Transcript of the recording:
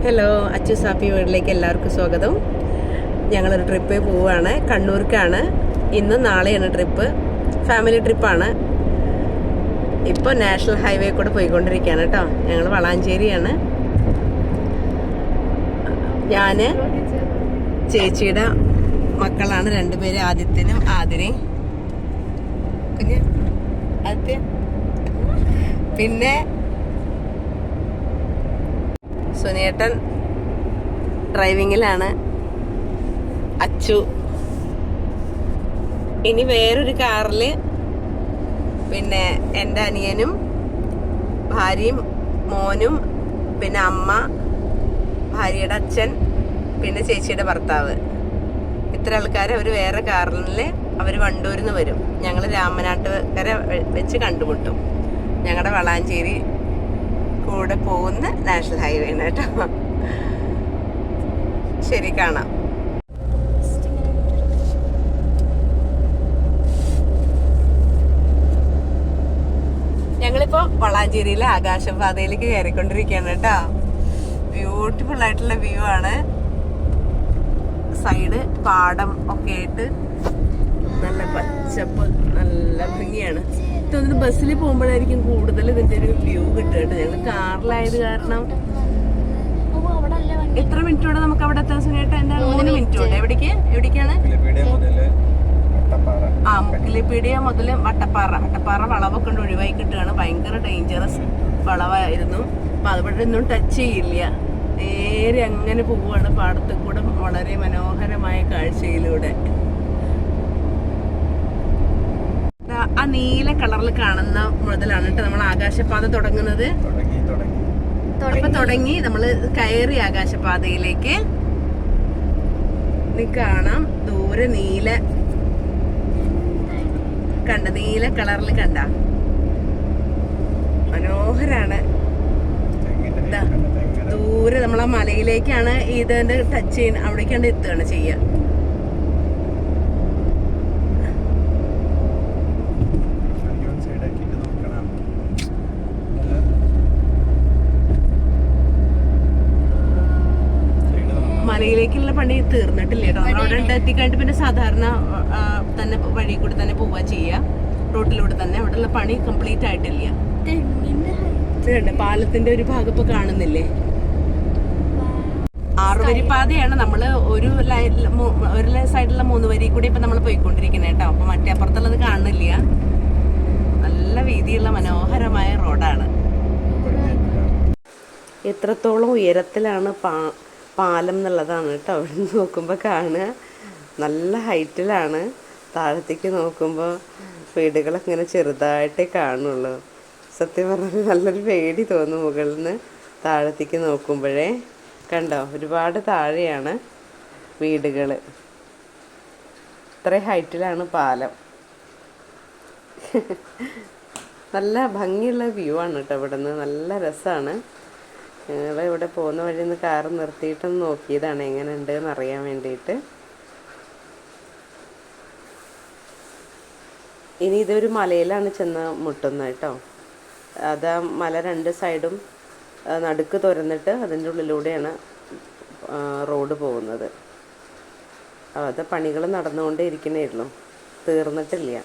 Hello, Achus happy വീട്ടിലേക്ക് എല്ലാവർക്കും സ്വാഗതം. ഞങ്ങളൊരു ട്രിപ്പ് പോവുകയാണ്, കണ്ണൂർക്കാണ്. ഇന്നും നാളെയാണ് ട്രിപ്പ്, ഫാമിലി ട്രിപ്പാണ്. ഇപ്പോൾ നാഷണൽ ഹൈവേ കൂടെ പോയിക്കൊണ്ടിരിക്കുകയാണ് കേട്ടോ. ഞങ്ങൾ വളാഞ്ചേരിയാണ്. ഞാൻ ചേച്ചിയുടെ മക്കളാണ് രണ്ടുപേര്, ആദിത്യനും ആതിരയും. ആദിത്യ പിന്നെ സുനിയേട്ടൻ ഡ്രൈവിങ്ങിലാണ്, അച്ചു. ഇനി വേറൊരു കാറിൽ പിന്നെ എൻ്റെ അനിയനും ഭാര്യയും മോനും പിന്നെ അമ്മ, ഭാര്യയുടെ അച്ഛൻ, പിന്നെ ചേച്ചിയുടെ ഭർത്താവ്. ഇത്ര ആൾക്കാർ അവർ വേറെ കാറിൽ അവർ വണ്ടൂരിൽ നിന്ന് വരും. ഞങ്ങൾ രാമനാട്ടുകര വെച്ച് കണ്ടുമുട്ടും. ഞങ്ങളുടെ വളാഞ്ചേരി കൂടെ പോകുന്ന നാഷണൽ ഹൈവേ ആണ് കേട്ടോ. ശരി, കാണാം. ഞങ്ങളിപ്പോ വളാഞ്ചേരിയിലെ ആകാശപാതയിലേക്ക് കയറിക്കൊണ്ടിരിക്കുകയാണ് കേട്ടോ. ബ്യൂട്ടിഫുൾ ആയിട്ടുള്ള വ്യൂ ആണ്. സൈഡ് പാടം ഒക്കെ ആയിട്ട് നല്ല പച്ചപ്പ്, നല്ല ഭംഗിയാണ്. തോന്നുന്നു ബസ്സിൽ പോകുമ്പോഴായിരിക്കും കൂടുതൽ ഇതിന്റെ ഒരു വ്യൂ കിട്ടുക കേട്ടോ. ഞങ്ങൾ കാറിലായത് കാരണം. എത്ര മിനിറ്റോടെ നമുക്ക് അവിടെ എത്താൻ സുനിയേട്ടാ? എന്താ 3 മിനിറ്റോടെ? എവിടേക്കാണ്? മുക്കിലിപ്പീഡിയ മുതൽ വട്ടപ്പാറ വളവൊക്കെ കൊണ്ട് ഒഴിവായി കിട്ടുകയാണ്. ഭയങ്കര ഡേഞ്ചറസ് വളവായിരുന്നു. അപ്പൊ അതുപോലെ ഒന്നും ടച്ച് ചെയ്യില്ല, നേരെ അങ്ങനെ പോവുകയാണ് പാടത്ത് കൂടെ, വളരെ മനോഹരമായ കാഴ്ചയിലൂടെ. ആ നീല കളറിൽ കാണുന്ന മുതലാണ് കേട്ടോ നമ്മൾ ആകാശപാത തുടങ്ങുന്നത്. അപ്പൊ തുടങ്ങി നമ്മള് കയറി ആകാശപാതയിലേക്ക്. കാണാം ദൂരെ നീല കണ്ട, നീല കളറിൽ കണ്ട, മനോഹരാണ്. ദൂരെ നമ്മളാ മലയിലേക്കാണ് ഇതിന്റെ ടച്ച് ചെയ്യുന്ന, അവിടേക്കാണ്ട് എത്തുകയാണ് ചെയ്യുക. മലയിലേക്കുള്ള പണി തീർന്നിട്ടില്ല കേട്ടോ. നമ്മളവിടെ എത്തിക്കഴിഞ്ഞിട്ട് പിന്നെ സാധാരണ തന്നെ വഴി കൂടെ തന്നെ പോവുക ചെയ്യുക, റോട്ടിലൂടെ തന്നെ. അവിടെയുള്ള പണി കംപ്ലീറ്റ് ആയിട്ടില്ല. പാലത്തിന്റെ ഒരു ഭാഗം ഇപ്പൊ കാണുന്നില്ലേ? 6 വരി പാതയാണ്. നമ്മള് ഒരു സൈഡിലുള്ള 3 വരി കൂടി ഇപ്പൊ നമ്മൾ പോയിക്കൊണ്ടിരിക്കുന്നത് കേട്ടോ. അപ്പൊ മറ്റേ അപ്പുറത്തുള്ളത് കാണുന്നില്ല. നല്ല വീതിയുള്ള മനോഹരമായ റോഡാണ്. എത്രത്തോളം ഉയരത്തിലാണ് പാലം എന്നുള്ളതാണ് കേട്ടോ അവിടെ നിന്ന് നോക്കുമ്പോൾ കാണുക. നല്ല ഹൈറ്റിലാണ്. താഴത്തേക്ക് നോക്കുമ്പോൾ വീടുകളൊക്കെ ഇങ്ങനെ ചെറുതായിട്ടേ കാണുള്ളൂ. സത്യം പറഞ്ഞാൽ നല്ലൊരു പേടി തോന്നും മുകളിൽ നിന്ന് താഴത്തേക്ക് നോക്കുമ്പോഴേ. കണ്ടോ, ഒരുപാട് താഴെയാണ് വീടുകൾ. ഇത്ര ഹൈറ്റിലാണ് പാലം. നല്ല ഭംഗിയുള്ള വ്യൂ ആണ് കേട്ടോ ഇവിടെ നിന്ന്. നല്ല രസമാണ്. ഞങ്ങൾ ഇവിടെ പോകുന്ന വഴി നിന്ന് കാറ് നിർത്തിയിട്ടൊന്ന് നോക്കിയതാണ് എങ്ങനെ ഉണ്ട് എന്നറിയാൻ വേണ്ടിയിട്ട്. ഇനി ഇതൊരു മലയിലാണ് ചെന്ന് മുട്ടുന്നത് കേട്ടോ. അത് ആ മല 2 സൈഡും നടുക്ക് തുറന്നിട്ട് അതിൻ്റെ ഉള്ളിലൂടെയാണ് റോഡ് പോകുന്നത്. അത് പണികൾ നടന്നുകൊണ്ടേ ഇരിക്കുന്നേ ഉള്ളൂ, തീർന്നിട്ടില്ല.